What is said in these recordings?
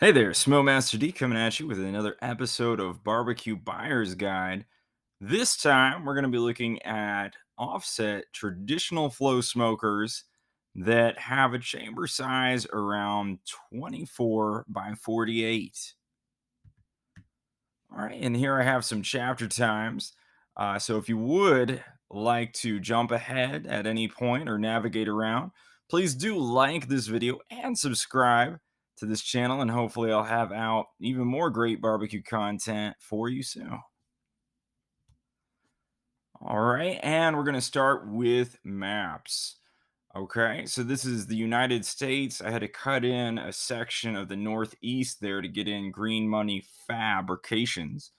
Hey there, Master D coming at you with another episode of BBQ Buyer's Guide. This time, we're going to be looking at offset traditional flow smokers that have a chamber size around 24 by 48. All right, and here I have some chapter times. So if you would like to jump ahead at any point or navigate around, please do like this video and subscribe to this channel, and hopefully I'll have out even more great barbecue content for you soon. All right, and we're going to start with maps. Okay, so this is the United States. I had to cut in a section of the Northeast there to get in Green Money Fabrications.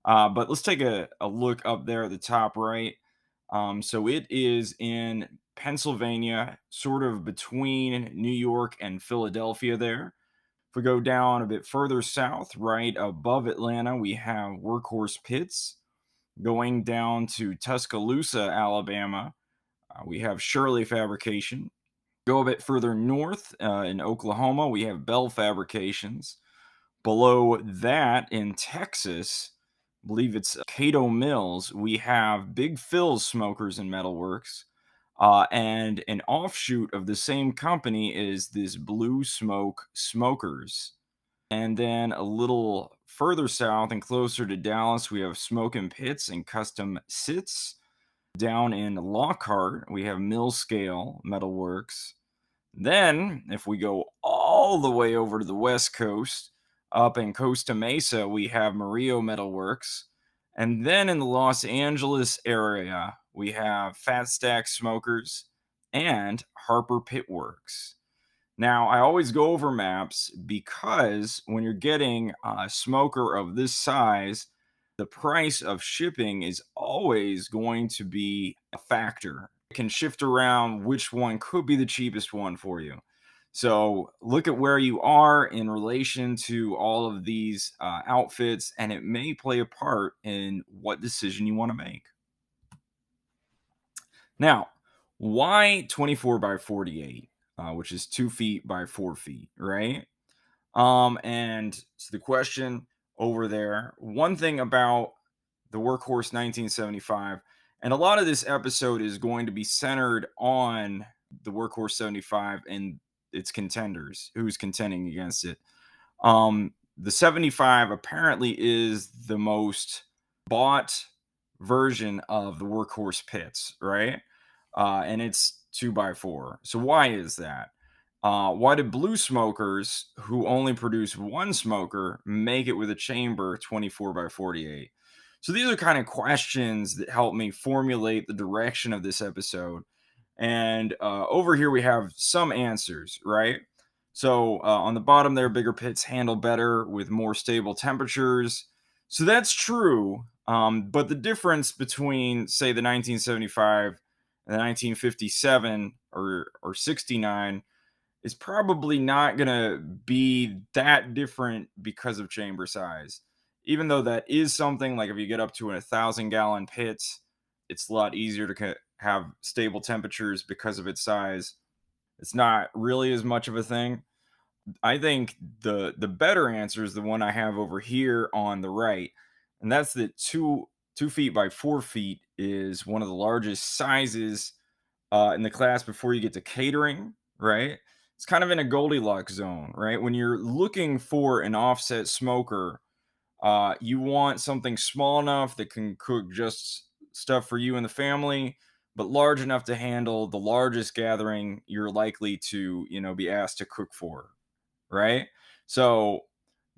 But let's take a look up there at the top right. So it is in Pennsylvania, sort of between New York and Philadelphia there. If we go down a bit further south, right above Atlanta, we have Workhorse Pits. Going down to Tuscaloosa, Alabama, we have Shirley Fabrication. Go a bit further north in Oklahoma, we have Bell Fabrications. Below that in Texas, I believe it's Cato Mills, we have Big Phil's Smokers and Metalworks. And an offshoot of the same company is this Blue Smoke Smokers. And then a little further south and closer to Dallas, we have Smokin Pits and Custom Sits. Down in Lockhart, we have Mill Scale Metalworks. Then, if we go all the way over to the West Coast, up in Costa Mesa, we have Murillo Metalworks. And then in the Los Angeles area, we have Fat Stack Smokers and Harper Pitworks. Now, I always go over maps because when you're getting a smoker of this size, the price of shipping is always going to be a factor. It can shift around which one could be the cheapest one for you. So look at where you are in relation to all of these outfits, and it may play a part in what decision you want to make. Now, why 24 by 48, which is 2 feet by 4 feet, right? And so the question over there, one thing about the Workhorse 1975, and a lot of this episode is going to be centered on the Workhorse 75 and its contenders, who's contending against it. The 75 apparently is the most bought version of the Workhorse Pits, right? And it's 2x4. So why is that? Why did Blue Smokers, who only produce one smoker, make it with a chamber 24 by 48? So these are kind of questions that help me formulate the direction of this episode. And over here we have some answers, right? So on the bottom there, bigger pits handle better with more stable temperatures. So that's true. But the difference between, say, the 1975 and the 1957 or 69 is probably not going to be that different because of chamber size. Even though that is something, like if you get up to a 1,000-gallon pit, it's a lot easier to have stable temperatures because of its size. It's not really as much of a thing. I think the better answer is the one I have over here on the right, and that's that 2 feet by 4 feet is one of the largest sizes in the class before you get to catering, right? It's kind of in a Goldilocks zone, right? When you're looking for an offset smoker, you want something small enough that can cook just stuff for you and the family, but large enough to handle the largest gathering you're likely to, be asked to cook for, right? So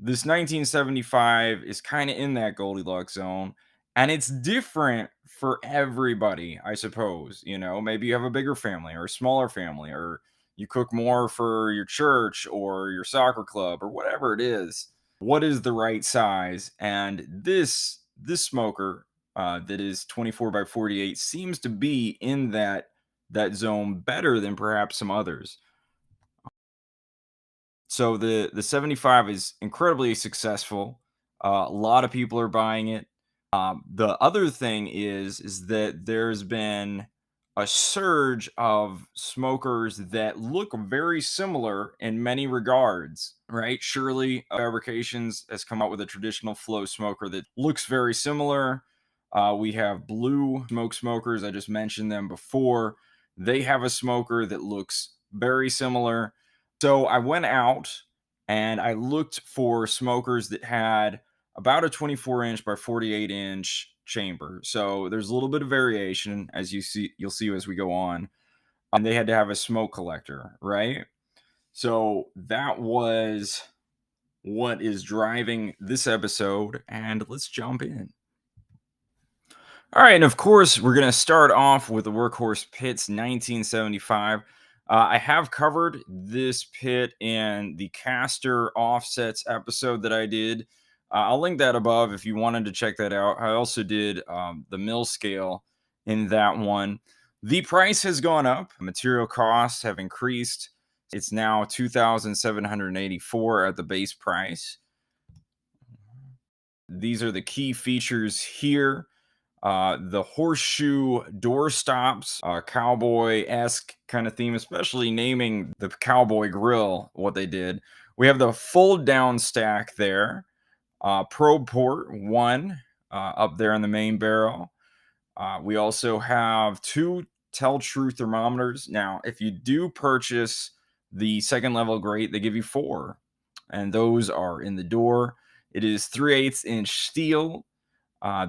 this 1975 is kind of in that Goldilocks zone, and it's different for everybody, I suppose. Maybe you have a bigger family or a smaller family, or you cook more for your church or your soccer club or whatever it is. What is the right size? And this smoker that is 24 by 48 seems to be in that zone better than perhaps some others. So the 75 is incredibly successful. A lot of people are buying it. The other thing is that there's been a surge of smokers that look very similar in many regards, right? Shirley Fabrications has come out with a traditional flow smoker that looks very similar. We have Blue Smoke Smokers. I just mentioned them before. They have a smoker that looks very similar. So I went out and I looked for smokers that had about a 24-inch by 48-inch chamber. So there's a little bit of variation as you'll see as we go on. And they had to have a smoke collector, right? So that was what is driving this episode, and let's jump in. All right, and of course, we're going to start off with the Workhorse Pits 1975. I have covered this pit in the caster offsets episode that I did. I'll link that above if you wanted to check that out. I also did the mill scale in that one. The price has gone up. Material costs have increased. It's now $2,784 at the base price. These are the key features here. The horseshoe door stops, cowboy-esque kind of theme, especially naming the cowboy grill what they did. We have the fold down stack there, probe port one up there in the main barrel. We also have two tell true thermometers. Now, if you do purchase the second level grate, they give you four, and those are in the door. It is 3/8 inch steel.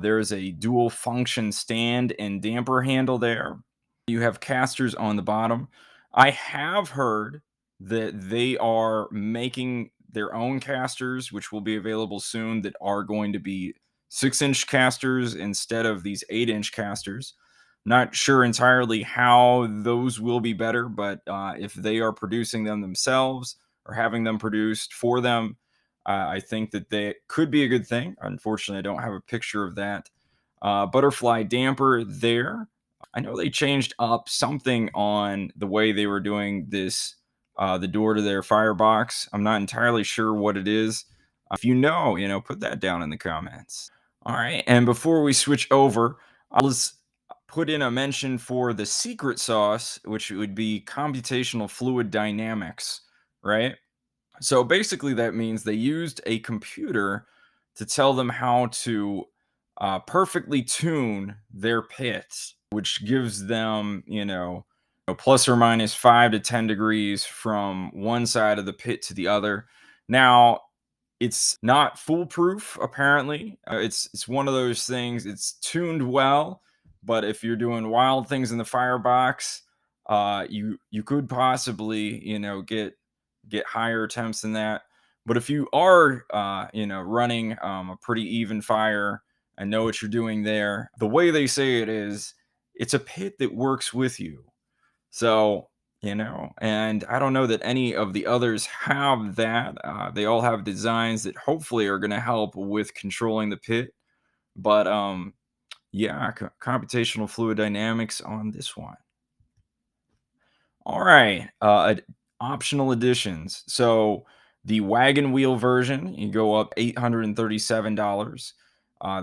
There is a dual function stand and damper handle there. You have casters on the bottom. I have heard that they are making their own casters, which will be available soon, that are going to be 6-inch casters instead of these 8-inch casters. Not sure entirely how those will be better, but if they are producing them themselves or having them produced for them, I think that they could be a good thing. Unfortunately, I don't have a picture of that. Butterfly damper there. I know they changed up something on the way they were doing this, the door to their firebox. I'm not entirely sure what it is. If you know, put that down in the comments. All right. And before we switch over, let's put in a mention for the secret sauce, which would be computational fluid dynamics, right? So basically, that means they used a computer to tell them how to perfectly tune their pits, which gives them, plus or minus 5 to 10 degrees from one side of the pit to the other. Now, it's not foolproof, apparently. It's one of those things. It's tuned well, but if you're doing wild things in the firebox, you could possibly, get higher temps than that. But if you are, running a pretty even fire and know what you're doing there, the way they say it is, it's a pit that works with you. So, and I don't know that any of the others have that. They all have designs that hopefully are going to help with controlling the pit. But yeah, computational fluid dynamics on this one. All right. Optional additions. So the wagon wheel version, you go up $837.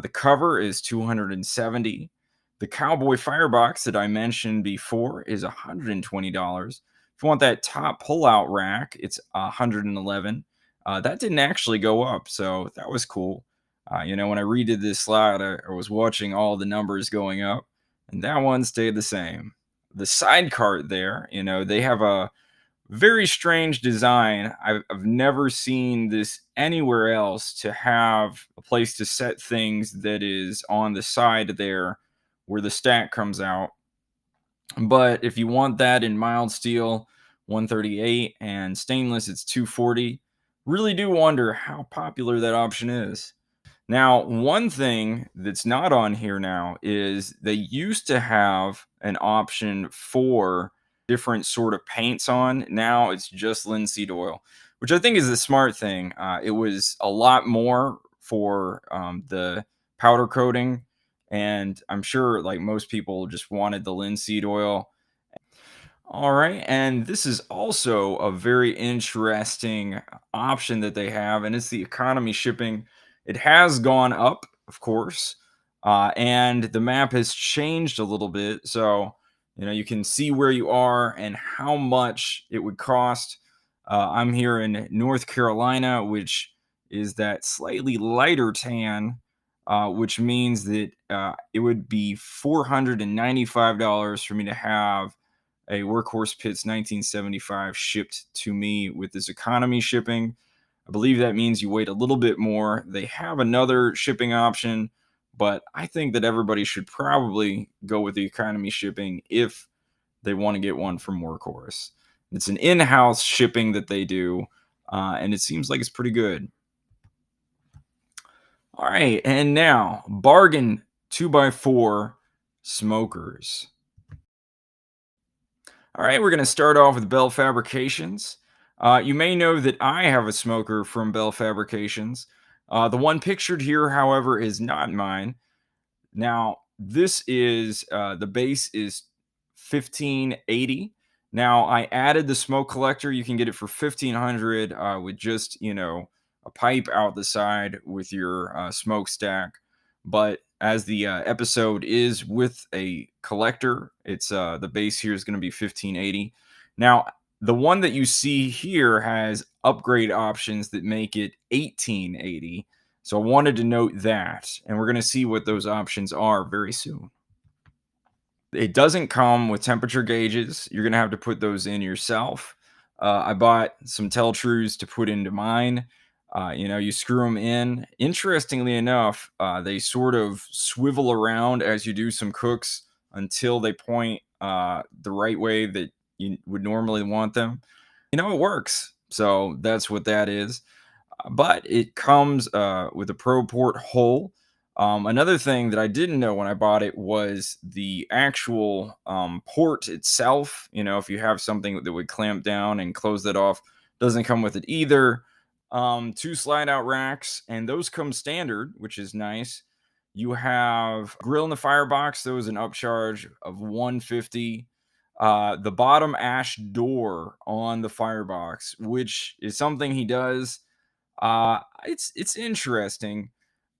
The cover is $270. The cowboy firebox that I mentioned before is $120. If you want that top pull-out rack, it's $111. That didn't actually go up, so that was cool. When I redid this slide, I was watching all the numbers going up, and that one stayed the same. The side cart there, they have a very strange design. I've never seen this anywhere else, to have a place to set things that is on the side there where the stack comes out. But if you want that in mild steel, 138, and stainless, it's 240. Really do wonder how popular that option is. Now, one thing that's not on here now is they used to have an option for different sort of paints on. Now it's just linseed oil, which I think is the smart thing. It was a lot more for the powder coating, and I'm sure like most people just wanted the linseed oil. All right, and this is also a very interesting option that they have, and it's the economy shipping. It has gone up, of course, and the map has changed a little bit. So You can see where you are and how much it would cost. I'm here in North Carolina, which is that slightly lighter tan, which means that it would be $495 for me to have a Workhorse Pits 1975 shipped to me with this economy shipping. I believe that means you wait a little bit more. They have another shipping option, but I think that everybody should probably go with the economy shipping if they want to get one from Workhorse. It's an in-house shipping that they do, and it seems like it's pretty good. All right, and now bargain 2x4 smokers. All right, we're going to start off with Bell Fabrications. You may know that I have a smoker from Bell Fabrications. The one pictured here, however, is not mine. Now, this is the base is 1580. Now, I added the smoke collector. You can get it for 1500 with just, a pipe out the side with your smokestack. But as the episode is with a collector, it's the base here is going to be 1580. Now, the one that you see here has upgrade options that make it 1880. So I wanted to note that, and we're going to see what those options are very soon. It doesn't come with temperature gauges. You're going to have to put those in yourself. I bought some Tell-Trues to put into mine. You screw them in. Interestingly enough, they sort of swivel around as you do some cooks until they point the right way that you would normally want them. It works. So that's what that is. But it comes with a Pro Port hole. Another thing that I didn't know when I bought it was the actual port itself. If you have something that would clamp down and close that off, doesn't come with it either. Two slide out racks, and those come standard, which is nice. You have grill in the firebox. There was an upcharge of 150. The bottom ash door on the firebox, which is something he does. It's interesting.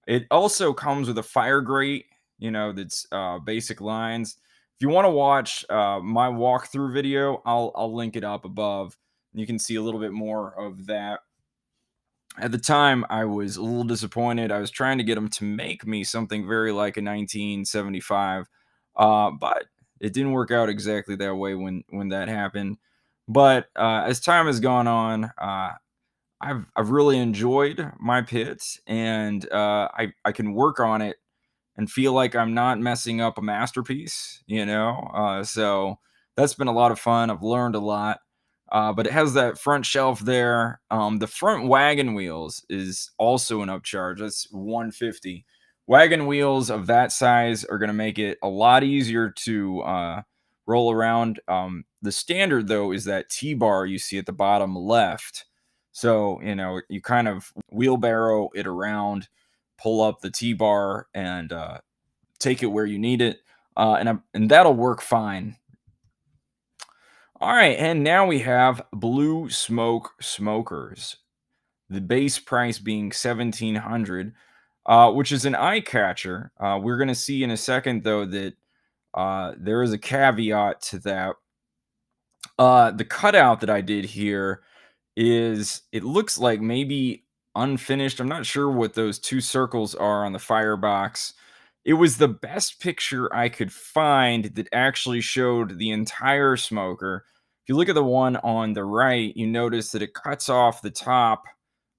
It also comes with a fire grate, that's basic lines. If you want to watch my walkthrough video, I'll link it up above. You can see a little bit more of that. At the time, I was a little disappointed. I was trying to get them to make me something very like a 1975, but it didn't work out exactly that way when that happened. But as time has gone on, I've really enjoyed my pit, and I can work on it and feel like I'm not messing up a masterpiece, So that's been a lot of fun. I've learned a lot. But it has that front shelf there. The front wagon wheels is also an upcharge. That's 150. Wagon wheels of that size are going to make it a lot easier to roll around. The standard, though, is that T-bar you see at the bottom left. So, you kind of wheelbarrow it around, pull up the T-bar, and take it where you need it. And that'll work fine. All right, and now we have Blue Smoke Smokers. The base price being 1,700, which is an eye catcher. We're going to see in a second, though, that there is a caveat to that. The cutout that I did here it looks like maybe unfinished. I'm not sure what those two circles are on the firebox. It was the best picture I could find that actually showed the entire smoker. If you look at the one on the right, you notice that it cuts off the top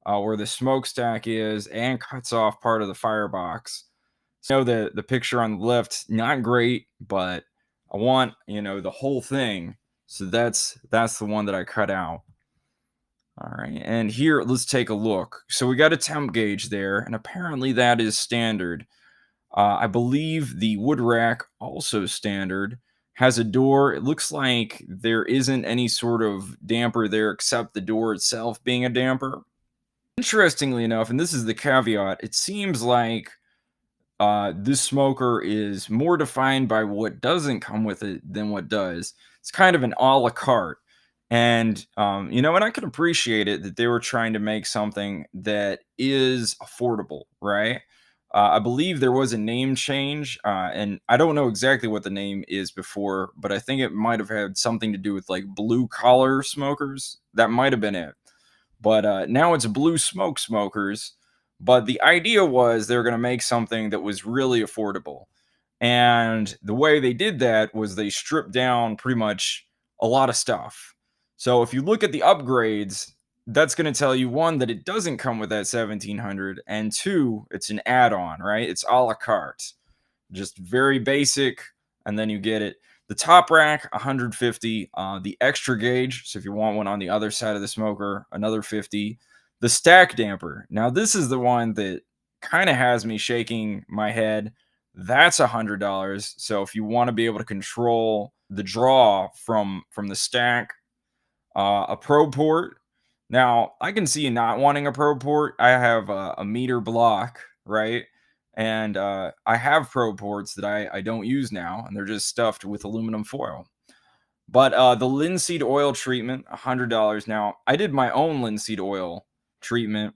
where the smokestack is and cuts off part of the firebox. So the picture on the left, not great, but I want, the whole thing. So that's the one that I cut out. All right, and here, let's take a look. So we got a temp gauge there, and apparently that is standard. I believe the wood rack, also standard, has a door. It looks like there isn't any sort of damper there except the door itself being a damper. Interestingly enough, and this is the caveat, it seems like this smoker is more defined by what doesn't come with it than what does. It's kind of an a la carte. And and I can appreciate it that they were trying to make something that is affordable, right? I believe there was a name change, and I don't know exactly what the name is before, but I think it might have had something to do with like blue collar smokers. That might have been it. But now it's blue smoke smokers. But the idea was they were going to make something that was really affordable. And the way they did that was they stripped down pretty much a lot of stuff. So if you look at the upgrades, that's going to tell you one that it doesn't come with that 1700, and two, it's an add-on, right? It's a la carte, just very basic, and then you get it. The top rack 150, the extra gauge, so if you want one on the other side of the smoker, another 50. The stack damper, now this is the one that kind of has me shaking my head. That's $100. So if you want to be able to control the draw from the stack, a probe port. Now, I can see you not wanting a probe port. I have a meter block, right? And I have probe ports that I don't use now, and they're just stuffed with aluminum foil. But the linseed oil treatment, $100. Now, I did my own linseed oil treatment,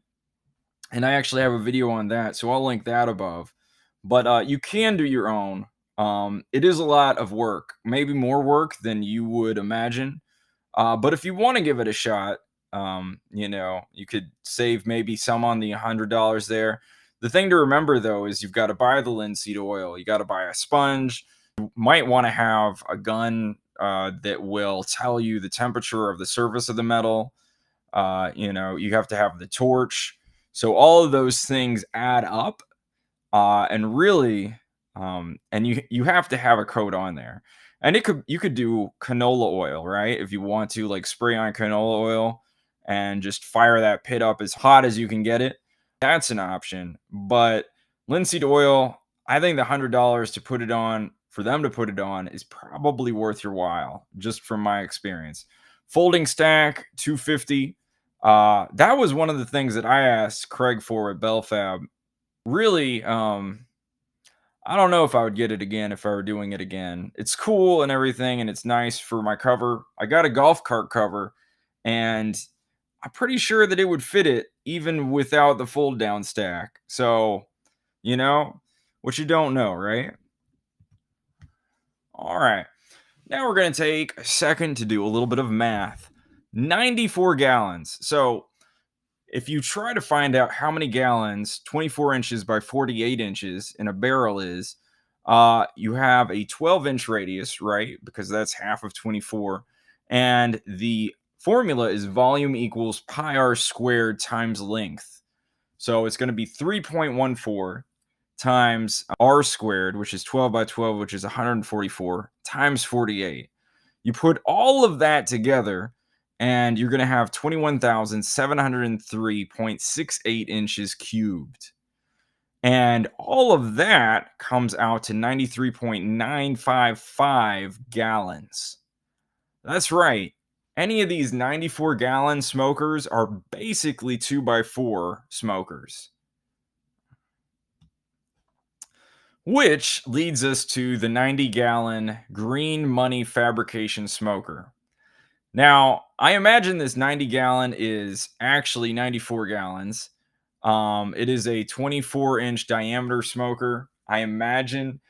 and I actually have a video on that, so I'll link that above. But you can do your own. It is a lot of work, maybe more work than you would imagine. But if you want to give it a shot, you could save maybe some on the $100 there. The thing to remember though is you've got to buy the linseed oil, you got to buy a sponge. You might want to have a gun that will tell you the temperature of the surface of the metal. You have to have the torch. So all of those things add up, and really, and you have to have a coat on there. And you could do canola oil, right? If you want to like spray on canola oil and just fire that pit up as hot as you can get it. That's an option. But linseed oil, I think the $100 to put it on, for them to put it on, is probably worth your while, just from my experience. Folding stack, 250. That was one of the things that I asked Craig for at Bellfab. Really, I don't know if I would get it again if I were doing it again. It's cool and everything, and it's nice for my cover. I got a golf cart cover, and I'm pretty sure that it would fit it even without the fold down stack. So, you know, what you don't know, right? All right. Now we're going to take a second to do a little bit of math. 94 gallons. So, if you try to find out how many gallons 24 inches by 48 inches in a barrel is, you have a 12-inch radius, right? Because that's half of 24. And the formula is volume equals pi r squared times length. So it's going to be 3.14 times r squared, which is 12 by 12, which is 144, times 48. You put all of that together, and you're going to have 21,703.68 inches cubed. And all of that comes out to 93.955 gallons. That's right. Any of these 94 gallon smokers are basically 2x4 smokers. Which leads us to the 90-gallon Green Money Fabrication Smoker. Now, I imagine this 90-gallon is actually 94 gallons. It is a 24-inch diameter smoker, I imagine.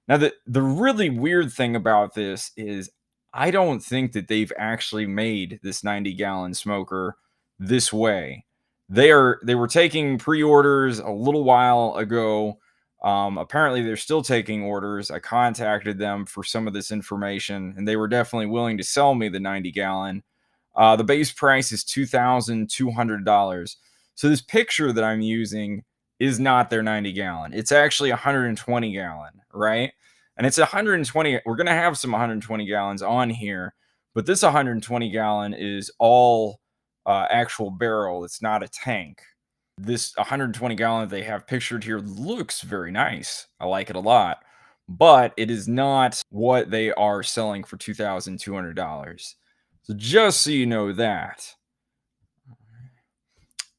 Now, the really weird thing about this is I don't think that they've actually made this 90-gallon smoker this way. They were taking pre-orders a little while ago. Apparently, they're still taking orders. I contacted them for some of this information, and they were definitely willing to sell me the 90-gallon. The base price is $2,200. So this picture that I'm using is not their 90-gallon. It's actually 120-gallon, right? And it's 120. We're going to have some 120 gallons on here, but this 120-gallon is all actual barrel. It's not a tank. This 120-gallon they have pictured here looks very nice. I like it a lot, but it is not what they are selling for $2,200. So just so you know that.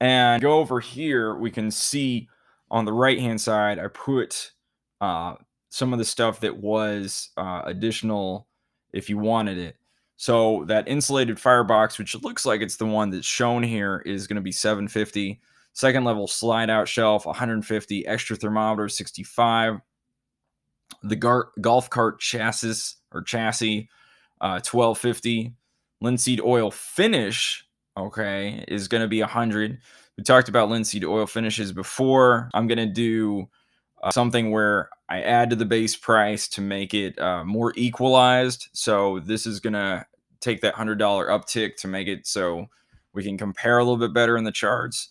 And go over here, we can see on the right-hand side, I put some of the stuff that was additional if you wanted it. So that insulated firebox, which looks like it's the one that's shown here, is going to be $750. Second level slide out shelf, 150. Extra thermometer, 65. The golf cart chassis, 1250. Linseed oil finish, okay, is going to be 100. We talked about linseed oil finishes before. I'm going to do something where I add to the base price to make it more equalized. So this is going to take that $100 uptick to make it so we can compare a little bit better in the charts.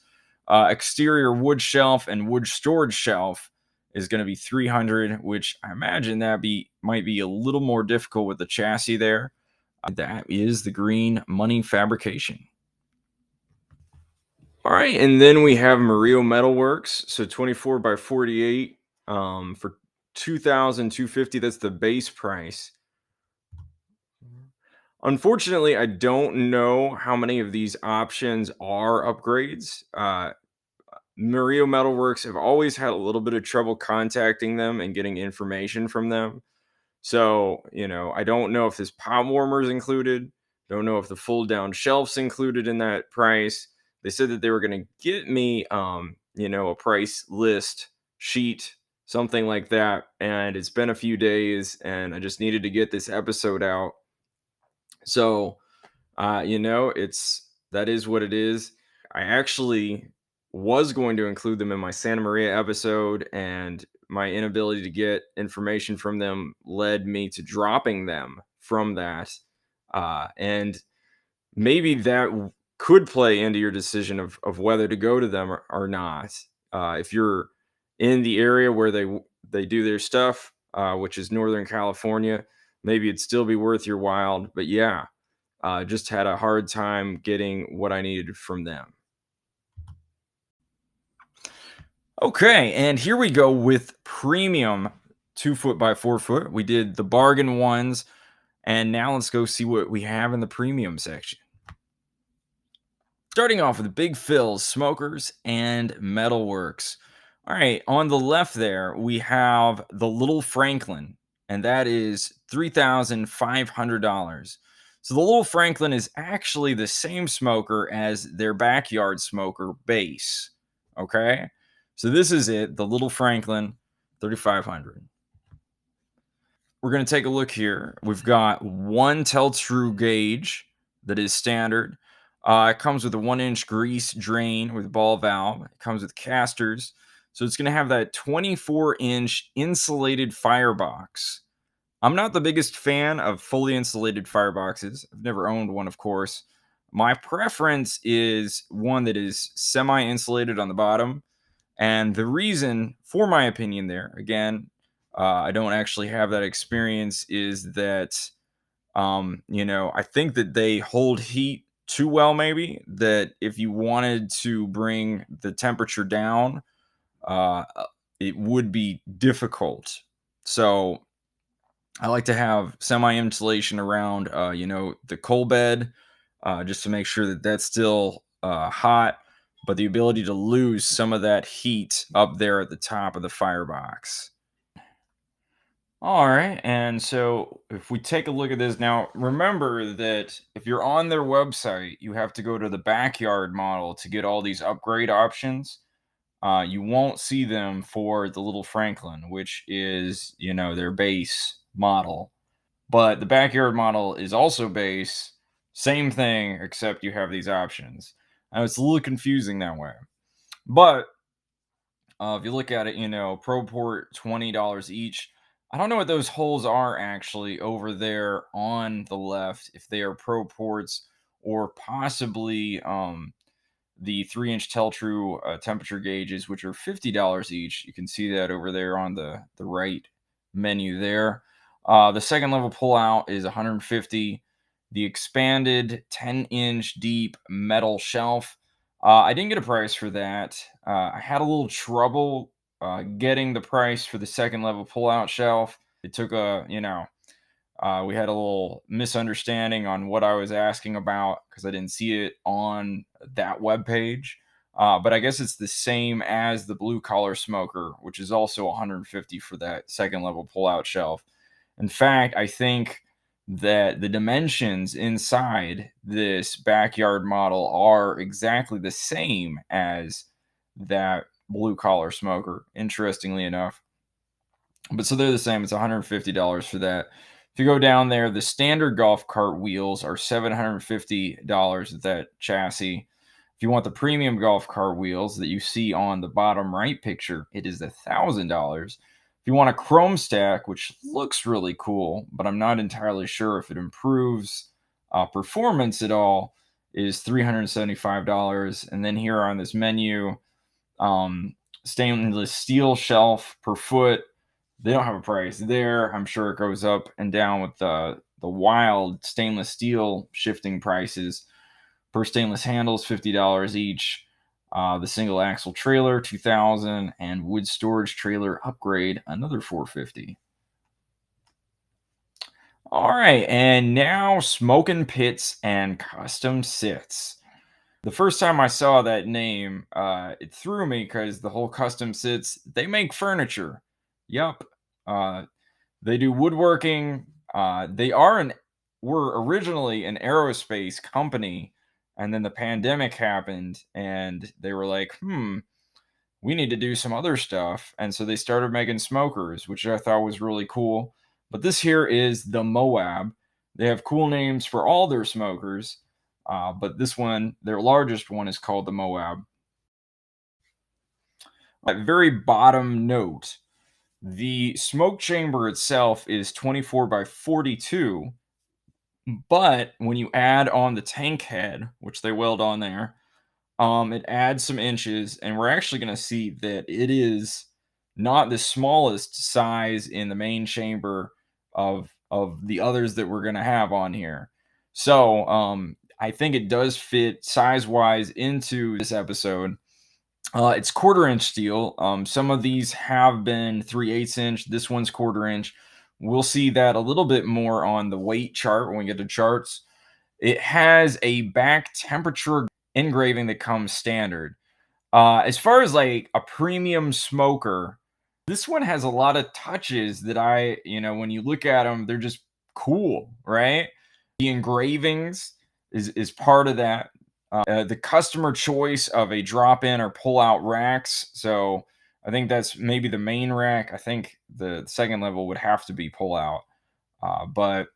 Exterior wood shelf and wood storage shelf is going to be 300, which I imagine might be a little more difficult with the chassis there. That is the Green Money Fabrication. All right, and then we have Murillo Metalworks, so 24 by 48 for 2,250. That's the base price. Unfortunately, I don't know how many of these options are upgrades. Murillo Metalworks have always had a little bit of trouble contacting them and getting information from them. So, I don't know if this pot warmer is included. Don't know if the fold down shelf's included in that price. They said that they were going to get me, a price list sheet, something like that. And it's been a few days and I just needed to get this episode out. So, that is what it is. I actually was going to include them in my Santa Maria episode, and my inability to get information from them led me to dropping them from that. And maybe that could play into your decision of whether to go to them or not. If you're in the area where they do their stuff, which is Northern California, maybe it'd still be worth your while. But yeah, just had a hard time getting what I needed from them. Okay, and here we go with premium 2 foot by 4 foot. We did the bargain ones, and now let's go see what we have in the premium section. Starting off with Big Phil's Smokers and Metalworks. All right, on the left there, we have the Little Phranklin, and that is $3,500. So the Little Phranklin is actually the same smoker as their backyard smoker base. Okay, so this is it, the Little Phranklin, 3,500. We're going to take a look here. We've got one tell-true gauge that is standard. It comes with a 1-inch grease drain with ball valve. It comes with casters. So it's going to have that 24-inch insulated firebox. I'm not the biggest fan of fully insulated fireboxes. I've never owned one, of course. My preference is one that is semi-insulated on the bottom. And the reason for my opinion there, again, I don't actually have that experience, is that, I think that they hold heat too well, maybe, that if you wanted to bring the temperature down, uh, it would be difficult. So I like to have semi-insulation around, the coal bed, just to make sure that that's still hot, but the ability to lose some of that heat up there at the top of the firebox. All right, and so if we take a look at this now, remember that if you're on their website, you have to go to the backyard model to get all these upgrade options. You won't see them for the Little Phranklin, which is, their base model. But the backyard model is also base, same thing, except you have these options. Now it's a little confusing that way. But if you look at it, ProPort, $20 each. I don't know what those holes are actually over there on the left, if they are Pro ports or possibly the 3-inch tell-true temperature gauges, which are $50 each. You can see that over there on the right menu there. The second level pullout is 150. The expanded 10-inch deep metal shelf. I didn't get a price for that. I had a little trouble getting the price for the second level pullout shelf. It took we had a little misunderstanding on what I was asking about because I didn't see it on that web page. But I guess it's the same as the blue collar smoker, which is also 150 for that second level pullout shelf. In fact, I think that the dimensions inside this backyard model are exactly the same as that blue collar smoker, interestingly enough. But so they're the same. It's $150 for that. If you go down there, the standard golf cart wheels are $750 with that chassis. If you want the premium golf cart wheels that you see on the bottom right picture, it is $1,000. If you want a chrome stack, which looks really cool, but I'm not entirely sure if it improves performance at all, is $375. And then here on this menu, um, stainless steel shelf per foot. They don't have a price there. I'm sure it goes up and down with the wild stainless steel shifting prices. Per stainless handles, $50 each. The single axle trailer, $2,000, and wood storage trailer upgrade, another $450. All right, and now Smokin' Pits and Custom Sits. The first time I saw that name, it threw me because the whole custom sits, they make furniture. Yup. Uh, they do woodworking. Were originally an aerospace company, and then the pandemic happened, and they were like, we need to do some other stuff. And so they started making smokers, which I thought was really cool. But this here is the Moab. They have cool names for all their smokers. But this one, their largest one, is called the Moab. At very bottom note, the smoke chamber itself is 24 by 42. But when you add on the tank head, which they weld on there, it adds some inches, and we're actually going to see that it is not the smallest size in the main chamber of the others that we're going to have on here. So I think it does fit size wise into this episode. It's 1/4 inch steel. Some of these have been 3/8 inch. This one's 1/4 inch. We'll see that a little bit more on the weight chart when we get to charts. It has a back temperature engraving that comes standard. As far as like a premium smoker, this one has a lot of touches that when you look at them, they're just cool, right? The engravings is part of that. The customer choice of a drop-in or pull-out racks. So I think that's maybe the main rack. I think the second level would have to be pull-out. But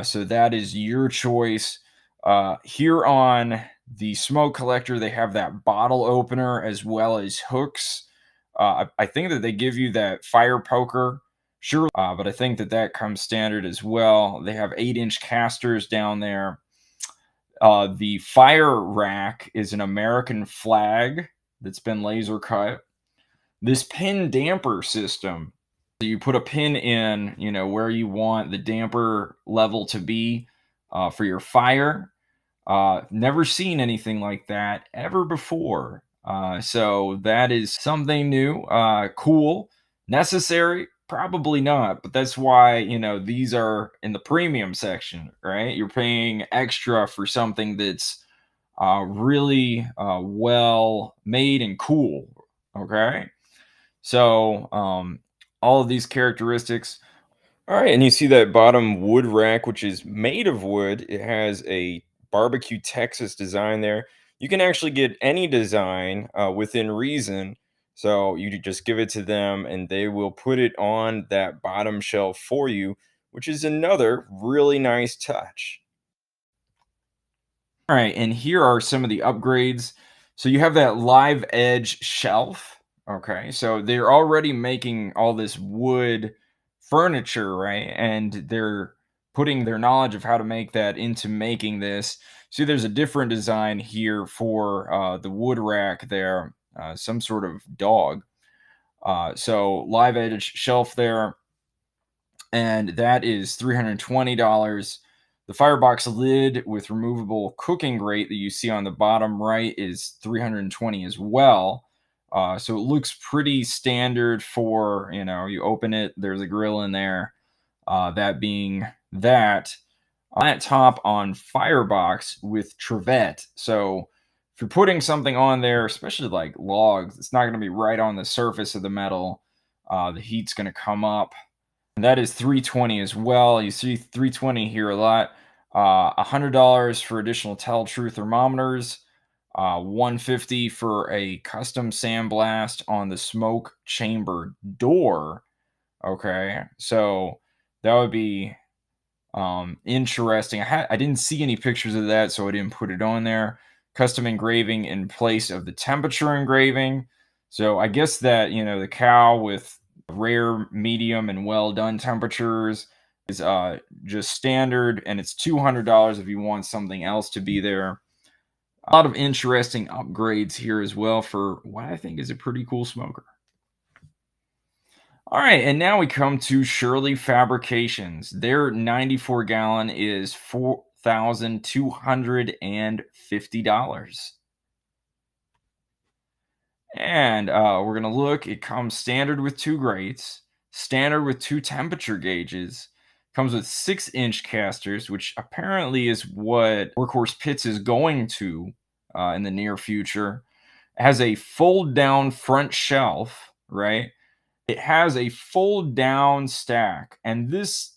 so that is your choice. Here on the smoke collector, they have that bottle opener as well as hooks. I think that they give you that fire poker, sure, but I think that comes standard as well. They have 8-inch casters down there. The fire rack is an American flag that's been laser cut. This pin damper system, you put a pin in, where you want the damper level to be for your fire. Never seen anything like that ever before. So that is something new, cool, necessary. Probably not, but that's why, these are in the premium section, right? You're paying extra for something that's really well made and cool. Okay. So, all of these characteristics. All right, and you see that bottom wood rack, which is made of wood. It has a barbecue Texas design there. You can actually get any design within reason. So you just give it to them and they will put it on that bottom shelf for you, which is another really nice touch. All right, and here are some of the upgrades. So you have that live edge shelf. Okay, so they're already making all this wood furniture, right? And they're putting their knowledge of how to make that into making this. See, there's a different design here for the wood rack there, some sort of dog. So live edge shelf there, and that is $320. The firebox lid with removable cooking grate that you see on the bottom right is $320 as well. So it looks pretty standard for, you open it, there's a grill in there. That being that. Flat top on firebox with trivet. So if you're putting something on there, especially like logs, it's not going to be right on the surface of the metal. The heat's going to come up. And that is $320 as well. You see $320 here a lot. $100 for additional tell true thermometers. $150 for a custom sandblast on the smoke chamber door. Okay, so that would be interesting. I didn't see any pictures of that, so I didn't put it on there. Custom engraving in place of the temperature engraving. So I guess that, the cow with rare, medium, and well done temperatures is just standard, and it's $200 if you want something else to be there. A lot of interesting upgrades here as well for what I think is a pretty cool smoker. All right, and now we come to Shirley Fabrications. Their 94 gallon is $4,250. And we're going to look, it comes standard with two grates, standard with two temperature gauges, comes with 6-inch casters, which apparently is what Workhorse Pits is going to in the near future. It has a fold down front shelf, right? It has a fold down stack, and this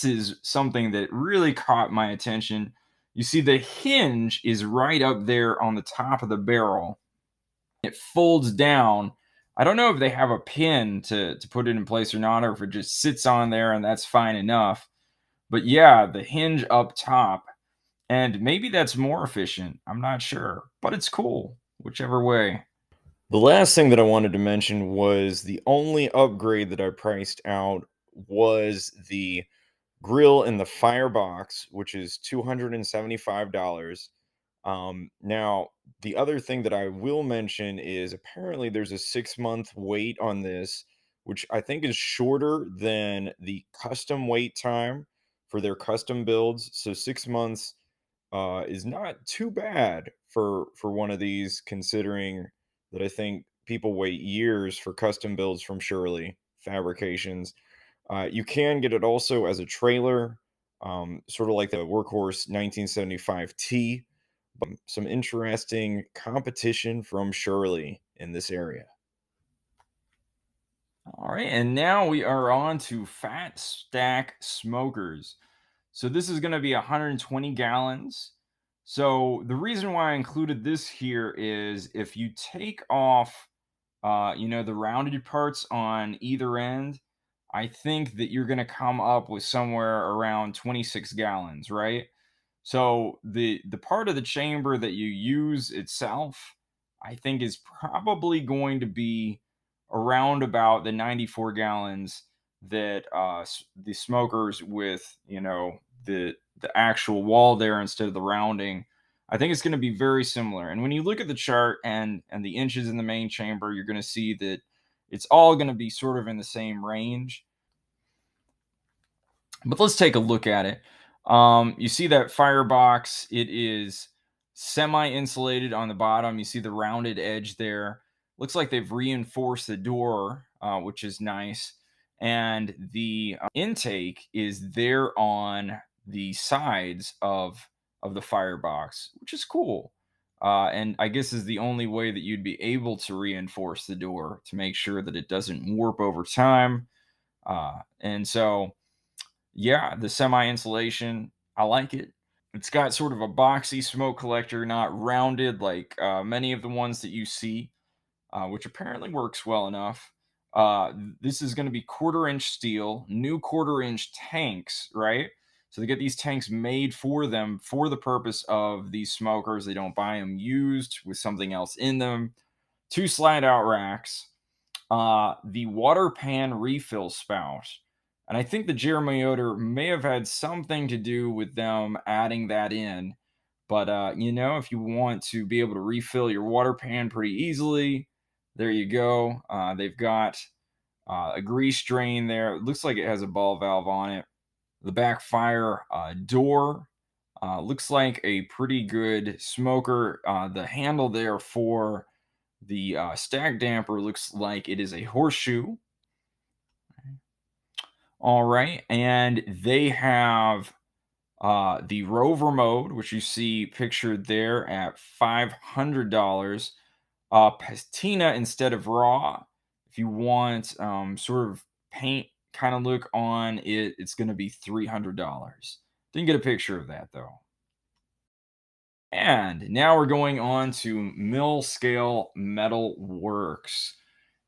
is something that really caught my attention. You see the hinge is right up there on the top of the barrel. It folds down. I don't know if they have a pin to put it in place or not, or if it just sits on there and that's fine enough. But yeah, the hinge up top, and maybe that's more efficient. I'm not sure, but it's cool, whichever way. The last thing that I wanted to mention was the only upgrade that I priced out was the grill in the firebox, which is $275. Now, the other thing that I will mention is apparently there's a 6-month wait on this, which I think is shorter than the custom wait time for their custom builds. So 6 months is not too bad for one of these, considering that I think people wait years for custom builds from Shirley Fabrications. You can get it also as a trailer, sort of like the Workhorse 1975T. Some interesting competition from Shirley in this area. All right, and now we are on to Fat Stack Smokers. So this is going to be 120 gallons. So the reason why I included this here is if you take off, the rounded parts on either end, I think that you're going to come up with somewhere around 26 gallons, right? So the part of the chamber that you use itself, I think is probably going to be around about the 94 gallons that the smokers with, the actual wall there instead of the rounding. I think it's going to be very similar. And when you look at the chart and the inches in the main chamber, you're going to see that it's all going to be sort of in the same range. But let's take a look at it. You see that firebox, it is semi-insulated on the bottom. You see the rounded edge there. Looks like they've reinforced the door, which is nice. And the intake is there on the sides of the firebox, which is cool. And I guess is the only way that you'd be able to reinforce the door to make sure that it doesn't warp over time. And so yeah, the semi insulation, I like it. It's got sort of a boxy smoke collector, not rounded like many of the ones that you see, which apparently works well enough. This is going to be 1/4 inch steel, new 1/4 inch tanks, right? So they get these tanks made for them for the purpose of these smokers. They don't buy them used with something else in them. 2 slide out racks, the water pan refill spout. And I think the Jeremy Yoder may have had something to do with them adding that in. But, if you want to be able to refill your water pan pretty easily, there you go. They've got a grease drain there. It looks like it has a ball valve on it. The backfire door looks like a pretty good smoker. The handle there for the stack damper looks like it is a horseshoe. All right, and they have the Rover mode, which you see pictured there at $500. Patina instead of raw. If you want sort of paint kind of look on it, it's going to be $300. Didn't get a picture of that though. And now we're going on to Mill Scale Metal Works.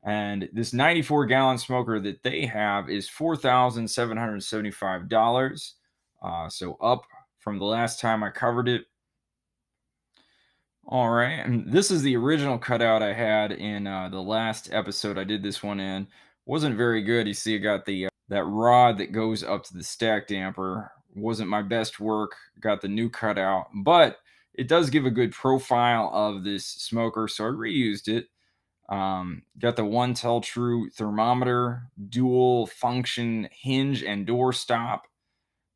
And this 94-gallon smoker that they have is $4,775. So up from the last time I covered it. All right, and this is the original cutout I had in the last episode I did this one in. Wasn't very good. You see, I got the that rod that goes up to the stack damper. Wasn't my best work. Got the new cutout, but it does give a good profile of this smoker, so I reused it. Got the one tell true thermometer, dual function hinge and door stop,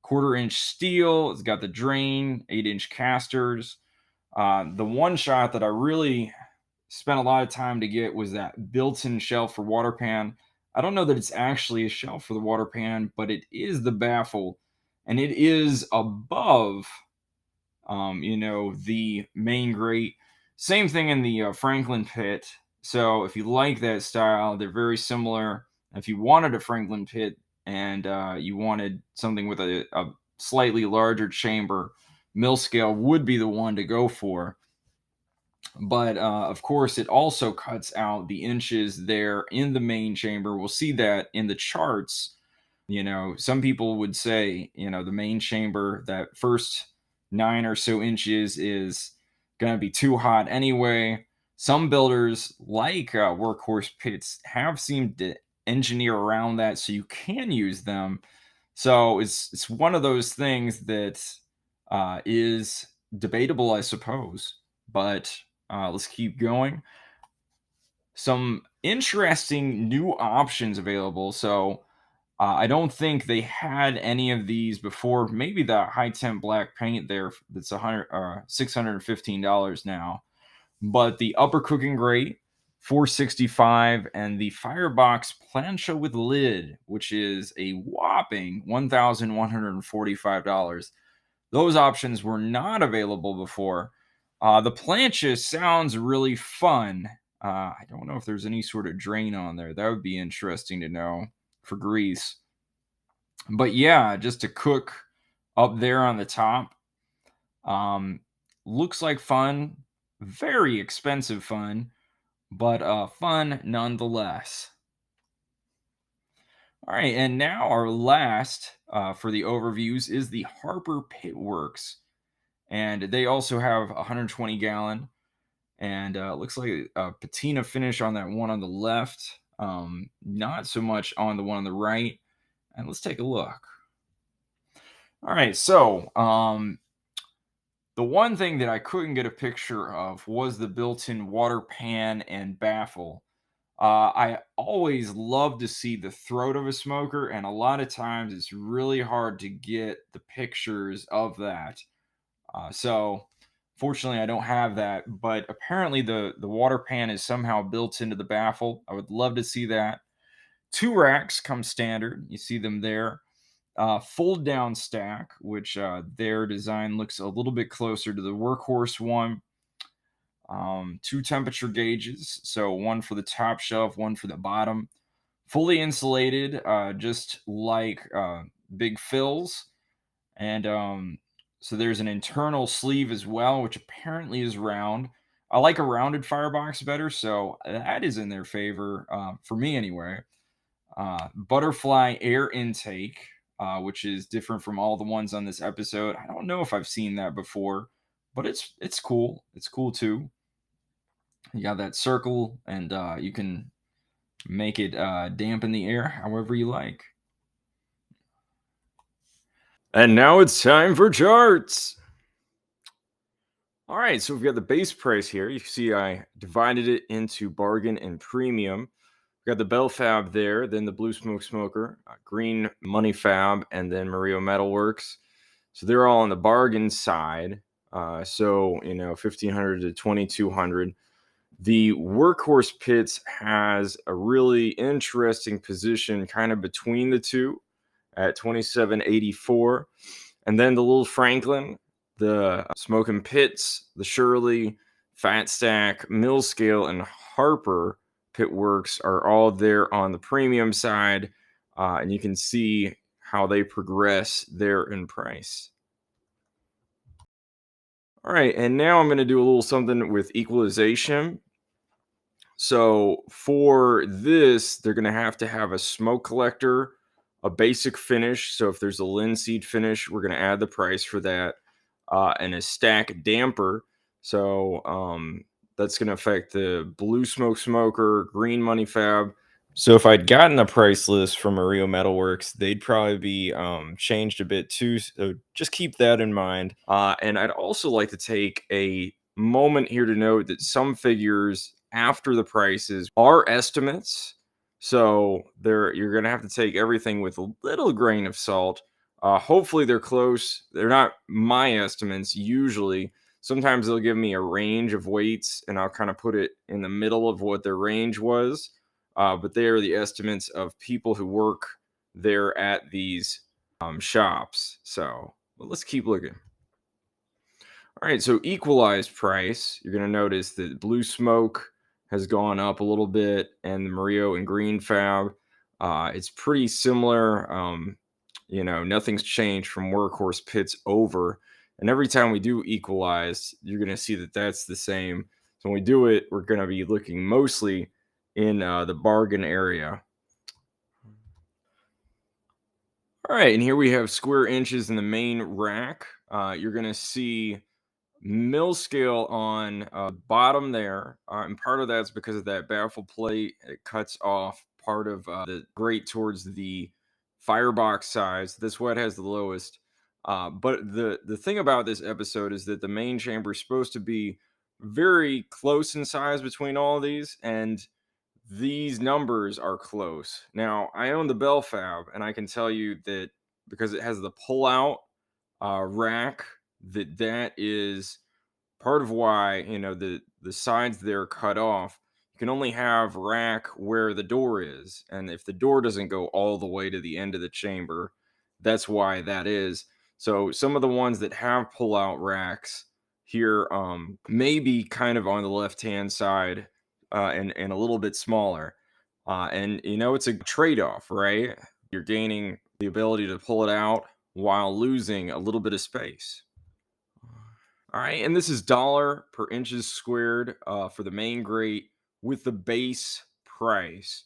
1/4 inch steel. It's got the drain, 8-inch casters. The one shot that I really spent a lot of time to get was that built-in shelf for water pan. I don't know that it's actually a shelf for the water pan, but it is the baffle, and it is above, the main grate. Same thing in the Phranklin pit. So if you like that style, they're very similar. If you wanted a Phranklin pit and you wanted something with a slightly larger chamber, mill scale would be the one to go for. But of course, it also cuts out the inches there in the main chamber. We'll see that in the charts. Some people would say, the main chamber, that first 9 or so inches is going to be too hot anyway. Some builders, like Workhorse Pits, have seemed to engineer around that so you can use them. So it's one of those things that is debatable, I suppose. But let's keep going. Some interesting new options available. So I don't think they had any of these before. Maybe the high temp black paint there that's $615 now. But the upper cooking grate, 465, and the firebox plancha with lid, which is a whopping $1,145. Those options were not available before. The plancha sounds really fun. I don't know if there's any sort of drain on there. That would be interesting to know for grease. But yeah, just to cook up there on the top. Looks like fun. Very expensive fun, but fun nonetheless. All right, and now our last for the overviews is the Harper Pitworks. And they also have a 120-gallon, and looks like a patina finish on that one on the left. Not so much on the one on the right. And let's take a look. All right, so the one thing that I couldn't get a picture of was the built-in water pan and baffle. I always love to see the throat of a smoker, and a lot of times it's really hard to get the pictures of that. So fortunately, I don't have that, but apparently the water pan is somehow built into the baffle. I would love to see that. 2 racks come standard. You see them there. Fold down stack, which their design looks a little bit closer to the Workhorse one. 2 temperature gauges, so one for the top shelf, one for the bottom. Fully insulated, just like Big Phil's. And so there's an internal sleeve as well, which apparently is round. I like a rounded firebox better, so that is in their favor, for me anyway. Butterfly air intake, which is different from all the ones on this episode. I don't know if I've seen that before, but it's cool. It's cool too. You got that circle, and you can make it dampen the air however you like. And now it's time for charts. All right, so we've got the base price here. You see I divided it into bargain and premium. We got the Bellfab there, then the Blue Smoke Smoker, Green Money Fab, and then Murillo Metalworks. So they're all on the bargain side. So 1,500 to 2,200. The Workhorse Pits has a really interesting position kind of between the two at 2,784. And then the little Phranklin, the Smokin Pits, the Shirley, Fat Stack, Mill Scale, and Harper Pitworks are all there on the premium side. And you can see how they progress there in price. All right, and now I'm going to do a little something with equalization. So for this, they're going to have a smoke collector, a basic finish. So if there's a linseed finish, we're going to add the price for that, and a stack damper. So that's going to affect the blue smoke smoker, green money fab. So if I'd gotten a price list from Murillo Metalworks, they'd probably be changed a bit too. So just keep that in mind. And I'd also like to take a moment here to note that some figures after the prices are estimates. So you're gonna have to take everything with a little grain of salt. Hopefully they're close. They're not my estimates usually. Sometimes they'll give me a range of weights and I'll kind of put it in the middle of what their range was, but they are the estimates of people who work there at these shops. So let's keep looking. All right, so equalized price, you're going to notice that blue smoke has gone up a little bit, and the Murillo and green fab, it's pretty similar. Nothing's changed from Workhorse Pits over. And every time we do equalized, you're going to see that that's the same. So when we do it, we're going to be looking mostly in the bargain area. All right, and here we have square inches in the main rack. You're going to see mill scale on bottom there, and part of that's because of that baffle plate. It cuts off part of the grate towards the firebox size. This one has the lowest. But the thing about this episode is that the main chamber is supposed to be very close in size between all of these, and these numbers are close. Now, I own the Bellfab, and I can tell you that because it has the pull-out rack, that is part of why the sides there cut off. You can only have rack where the door is, and if the door doesn't go all the way to the end of the chamber, that's why that is. So some of the ones that have pull-out racks here may be kind of on the left-hand side, and a little bit smaller, and it's a trade-off, right? You're gaining the ability to pull it out while losing a little bit of space. All right, and this is dollar per inches squared for the main grate with the base price.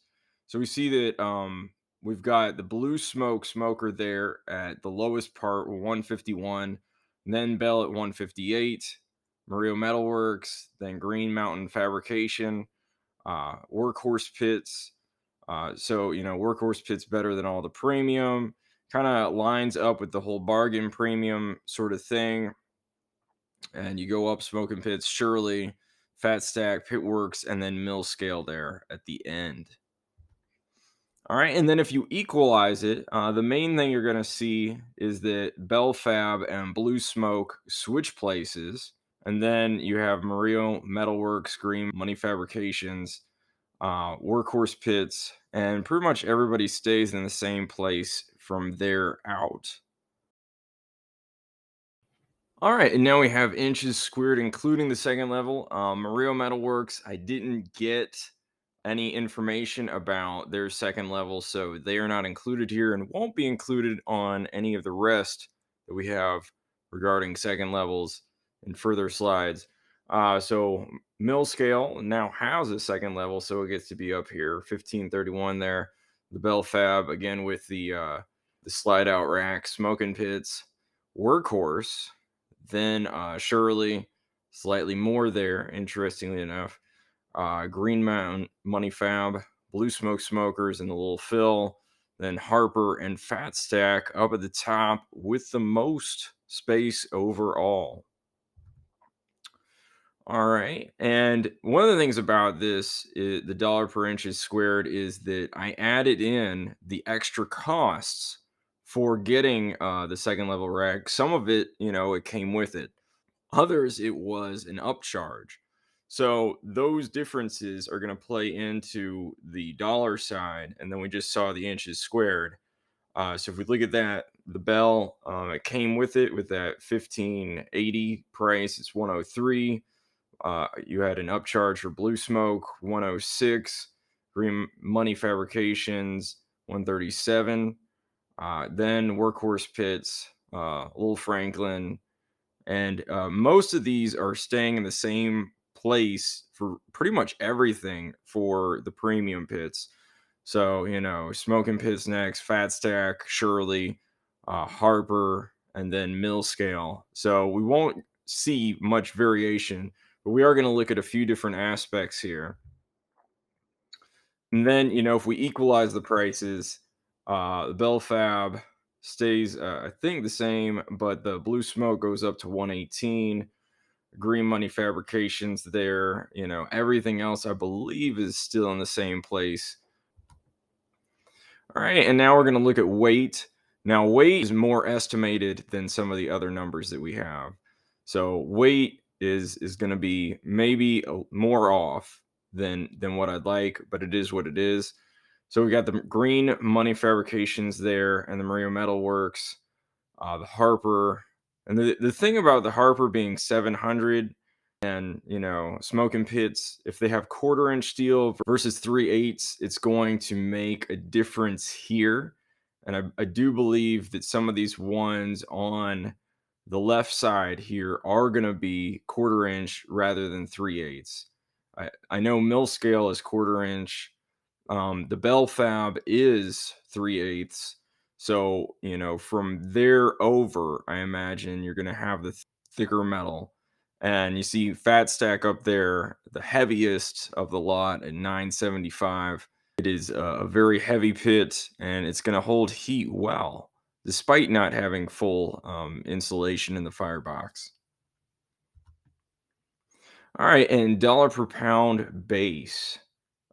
So we see that we've got the blue smoke smoker there at the lowest part, 151, then Bell at 158, Murillo Metalworks, then Green Mountain Fabrication, Workhorse Pits. Workhorse Pits better than all the premium. Kind of lines up with the whole bargain premium sort of thing, and you go up Smokin Pits, Shirley, Fat Stack, Pitworks, and then Mill Scale there at the end. All right, and then if you equalize it, the main thing you're going to see is that Bellfab and Blue Smoke switch places, and then you have Murillo Metalworks, Green Money Fabrications, Workhorse Pits, and pretty much everybody stays in the same place from there out. All right, and now we have inches squared, including the second level. Murillo Metalworks, I didn't get any information about their second level, so they are not included here and won't be included on any of the rest that we have regarding second levels in further slides. So Mill Scale now has a second level, so it gets to be up here, 1531 there. The Bellfab, again with the slide out rack, Smokin Pits, Workhorse, then Shirley, slightly more there, interestingly enough. Green Mountain Money Fab, Blue Smoke Smokers, and the Little Phil. Then Harper and Fat Stack up at the top with the most space overall. All right. And one of the things about this, the dollar per inches squared, is that I added in the extra costs for getting the second level rack. Some of it, it came with it. Others, it was an upcharge. So those differences are going to play into the dollar side. And then we just saw the inches squared. So if we look at that, the Bell, it came with it with that 1580 price. It's 103. You had an upcharge for Blue Smoke, 106. Green Money Fabrications, 137. Then Workhorse Pits, Little Phranklin, And most of these are staying in the same place for pretty much everything for the premium pits. So, Smokin Pits next, Fat Stack, Shirley, Harper, and then Mill Scale. So we won't see much variation, but we are going to look at a few different aspects here. And then, if we equalize the prices, the Bellfab stays, I think, the same, but the Blue Smoke goes up to 118. Green Money Fabrications there. Everything else I believe is still in the same place. All right, and now we're going to look at weight. Now, weight is more estimated than some of the other numbers that we have. So weight is going to be maybe more off than what I'd like, but it is what it is. So we got the Green Money Fabrications there, and the Murillo Metalworks, the Harper, and the thing about the Harper being 700, and Smokin Pits, if they have quarter-inch steel versus 3/8, it's going to make a difference here. And I do believe that some of these ones on the left side here are going to be quarter-inch rather than 3/8. I know mill scale is quarter-inch. The Bellfab is 3/8. So, from there over, I imagine you're going to have the thicker metal. And you see Fat Stack up there, the heaviest of the lot at 975. It is a very heavy pit, and it's going to hold heat well, despite not having full insulation in the firebox. All right, and dollar per pound base.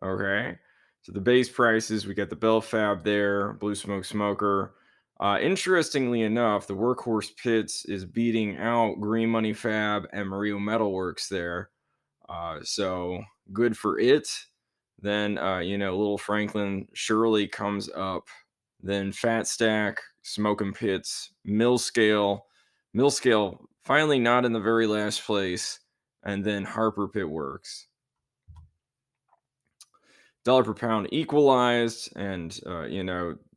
Okay. So the base prices, we got the Bellfab there, Blue Smoke Smoker. Interestingly enough, the Workhorse Pits is beating out Green Money Fab and Murillo Metalworks there. So good for it. Then, little Phranklin Shirley comes up. Then Fat Stack, Smokin Pits, Mill Scale finally not in the very last place, and then Harper Pitworks. Dollar per pound equalized, and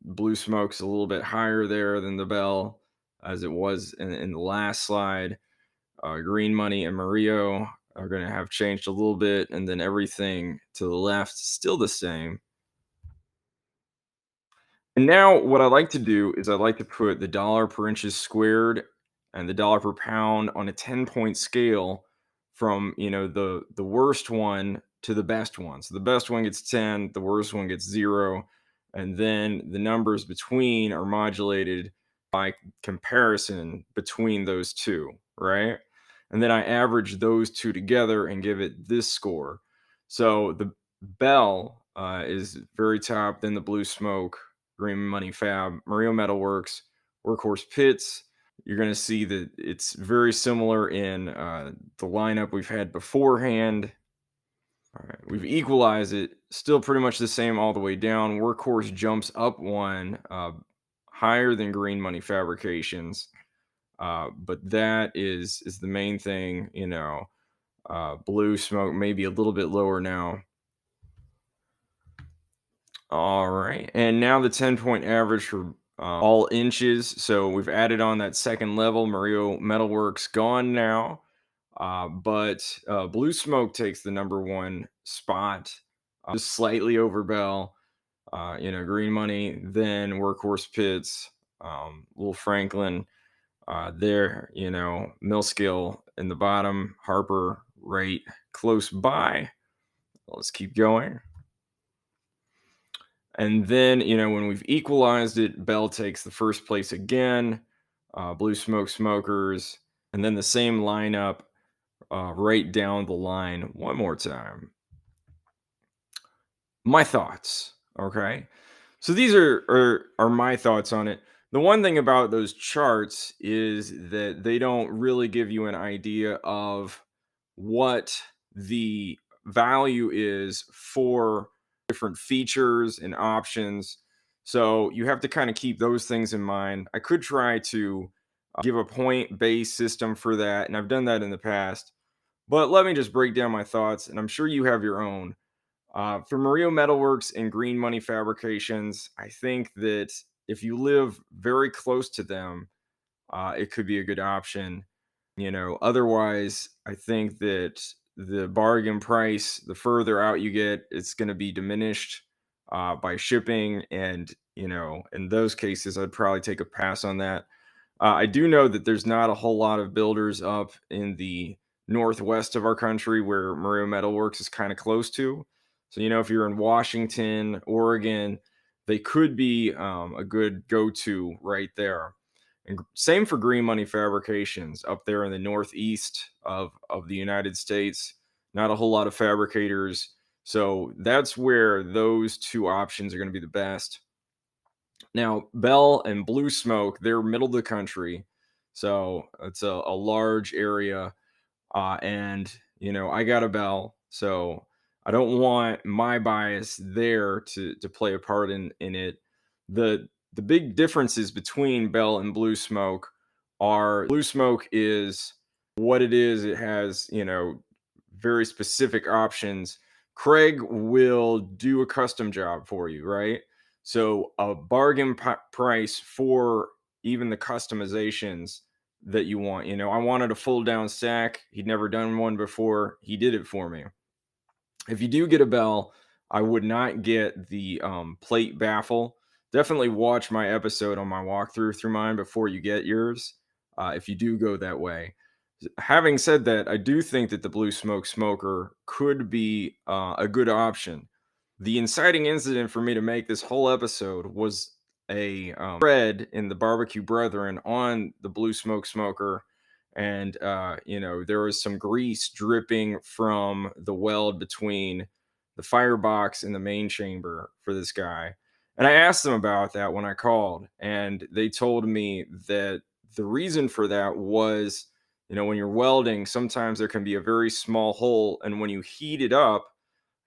Blue Smoke's a little bit higher there than the Bell, as it was in the last slide. Green Money and Murillo are going to have changed a little bit, and then everything to the left still the same. And now what I like to do is I like to put the dollar per inches squared and the dollar per pound on a 10-point scale from, the worst one to the best one. So the best one gets 10, the worst one gets 0, and then the numbers between are modulated by comparison between those two, right? And then I average those two together and give it this score. So the Bell is very top, then the Blue Smoke, Green Money Fab, Murillo Metalworks, Workhorse Pits. You're going to see that it's very similar in the lineup we've had beforehand. All right, we've equalized it, still pretty much the same all the way down. Workhorse jumps up one, higher than Green Money Fabrications, but that is the main thing. Blue Smoke maybe a little bit lower now. All right, and now the 10-point average for all inches. So we've added on that second level. Murillo Metalworks gone now, but Blue Smoke takes the number one spot, just slightly over Bell. Green Money, then Workhorse Pits, little Phranklin, there. Mill Scale in the bottom, Harper right close by. Let's keep going. And then, when we've equalized it, Bell takes the first place again, Blue Smoke Smokers, and then the same lineup right down the line one more time. My thoughts, okay? So these are my thoughts on it. The one thing about those charts is that they don't really give you an idea of what the value is for different features and options. So you have to kind of keep those things in mind. I could try to give a point-based system for that, and I've done that in the past. But let me just break down my thoughts, and I'm sure you have your own. For Murillo Metalworks and Green Money Fabrications, I think that if you live very close to them, it could be a good option. Otherwise, I think that the bargain price, the further out you get, it's going to be diminished by shipping. And, in those cases, I'd probably take a pass on that. I do know that there's not a whole lot of builders up in the northwest of our country where Murillo Metalworks is kind of close to. So, if you're in Washington, Oregon, they could be a good go to right there. And same for Green Money Fabrications up there in the northeast of the United States. Not a whole lot of fabricators. So that's where those two options are going to be the best. Now, Bell and Blue Smoke, they're middle of the country. So it's a large area. And, I got a Bell. So I don't want my bias there to play a part in it. The big differences between Bell and Blue Smoke are Blue Smoke is what it is. It has, very specific options. Craig will do a custom job for you, right? So a bargain price for even the customizations that you want. I wanted a full down stack. He'd never done one before. He did it for me. If you do get a Bell, I would not get the plate baffle. Definitely watch my episode on my walkthrough through mine before you get yours. If you do go that way. Having said that, I do think that the Blue Smoke Smoker could be a good option. The inciting incident for me to make this whole episode was a thread in the Barbecue Brethren on the Blue Smoke Smoker, and there was some grease dripping from the weld between the firebox and the main chamber for this guy. And I asked them about that when I called, and they told me that the reason for that was, when you're welding, sometimes there can be a very small hole, and when you heat it up,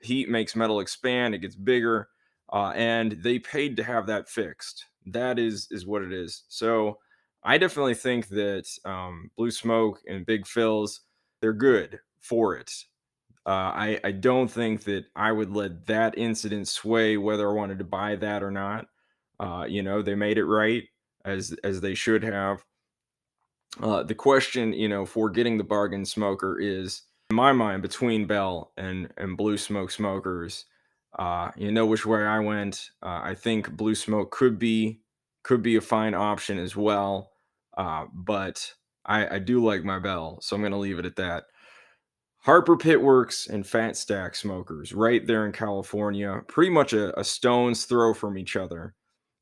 heat makes metal expand, it gets bigger, and they paid to have that fixed. That is what it is. So I definitely think that Blue Smoke and Big Phil's, they're good for it. I don't think that I would let that incident sway whether I wanted to buy that or not. They made it right as they should have. The question, for getting the bargain smoker is, in my mind, between Bell and Blue Smoke smokers. You know which way I went. I think Blue Smoke could be a fine option as well. But I do like my Bell, so I'm going to leave it at that. Harper Pitworks and Fat Stack smokers, right there in California, pretty much a stone's throw from each other.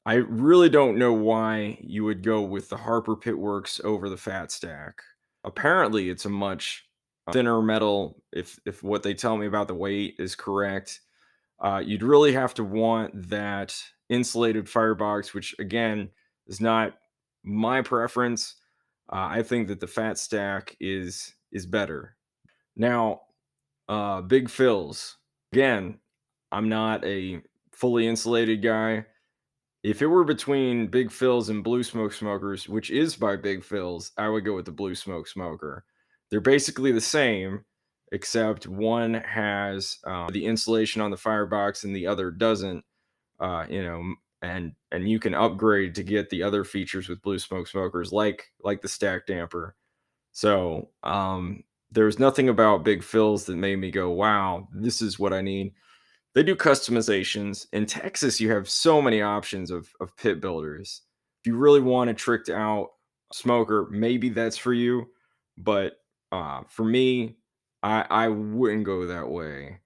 I really don't know why you would go with the Harper Pitworks over the Fat Stack. Apparently, it's a much thinner metal. If what they tell me about the weight is correct, you'd really have to want that insulated firebox, which again is not my preference. I think that the Fat Stack is better. Now, Big Phil's. Again, I'm not a fully insulated guy. If it were between Big Phil's and Blue Smoke Smokers, which is by Big Phil's, I would go with the Blue Smoke Smoker. They're basically the same, except one has the insulation on the firebox and the other doesn't. And you can upgrade to get the other features with Blue Smoke Smokers, like the stack damper. So there's nothing about Big Phil's that made me go, "Wow, this is what I need." They do customizations. In Texas, you have so many options of pit builders. If you really want a tricked out smoker, maybe that's for you. But for me, I wouldn't go that way.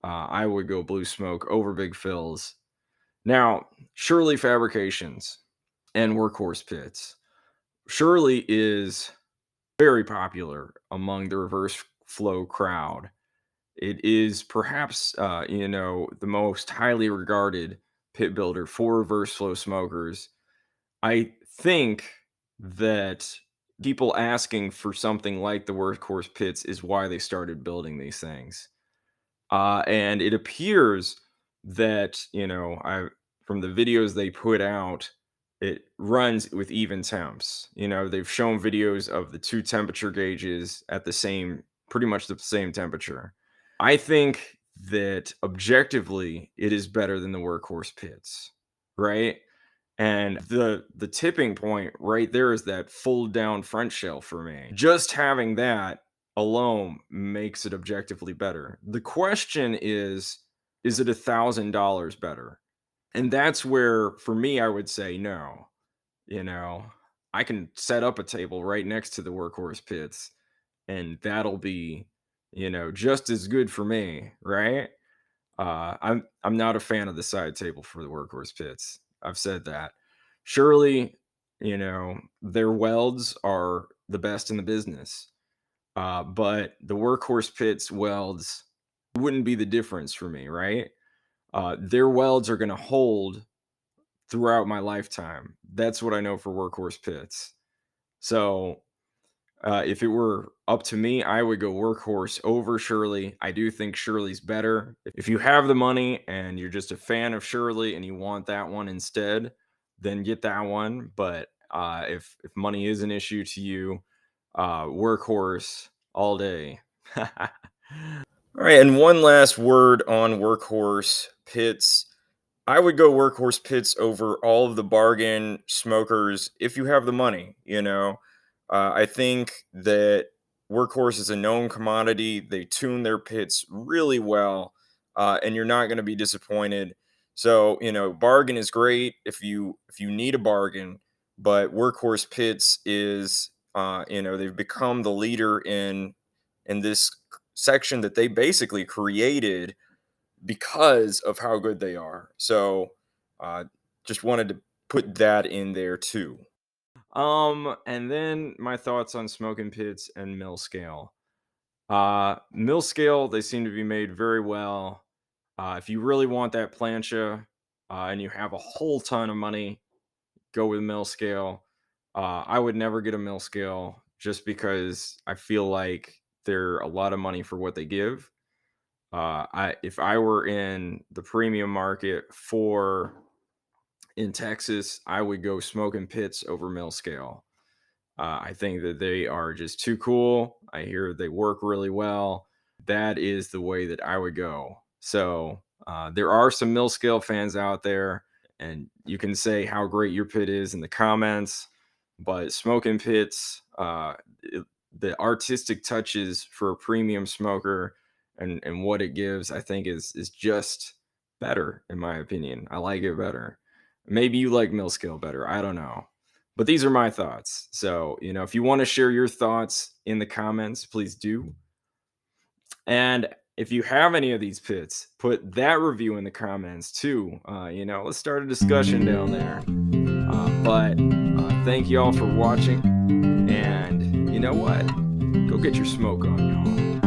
I would go Blue Smoke over Big Phil's. Now, Shirley Fabrications and Workhorse Pits. Shirley is very popular among the reverse flow crowd. It is perhaps, the most highly regarded pit builder for reverse flow smokers. I think that people asking for something like the Workhorse Pits is why they started building these things. And it appears that, I from the videos they put out, it runs with even temps. They've shown videos of the two temperature gauges at pretty much the same temperature. I think that objectively it is better than the Workhorse Pits, right? And the tipping point right there is that fold down front shell for me. Just having that alone makes it objectively better. The question is it $1,000 better? And that's where, for me, I would say no. You know, I can set up a table right next to the Workhorse Pits, and that'll be, just as good for me, right? I'm not a fan of the side table for the Workhorse Pits. I've said that. Surely, their welds are the best in the business. But the Workhorse Pits welds wouldn't be the difference for me, right? Their welds are going to hold throughout my lifetime. That's what I know for Workhorse Pits. So if it were up to me, I would go Workhorse over Shirley. I do think Shirley's better. If you have the money and you're just a fan of Shirley and you want that one instead, then get that one. But if money is an issue to you, Workhorse all day. All right, and one last word on Workhorse Pits. I would go Workhorse Pits over all of the bargain smokers if you have the money, I think that Workhorse is a known commodity. They tune their pits really well, and you're not going to be disappointed. So, bargain is great if you need a bargain, but Workhorse Pits is they've become the leader in this section that they basically created because of how good they are. So, just wanted to put that in there too. And then my thoughts on Smokin Pits and mill scale. Mill scale, they seem to be made very well. If you really want that plancha, and you have a whole ton of money, go with mill scale. I would never get a mill scale just because I feel like they're a lot of money for what they give. If I were in the premium market in Texas, I would go Smokin Pits over mill scale. I think that they are just too cool. I hear they work really well. That is the way that I would go. So there are some mill scale fans out there, and you can say how great your pit is in the comments. But Smokin Pits, the artistic touches for a premium smoker and what it gives, I think is just better in my opinion. I like it better. Maybe you like mill scale better. I don't know. But these are my thoughts. So, if you want to share your thoughts in the comments, please do. And if you have any of these pits, put that review in the comments too. Let's start a discussion down there. But thank you all for watching. And you know what? Go get your smoke on, y'all.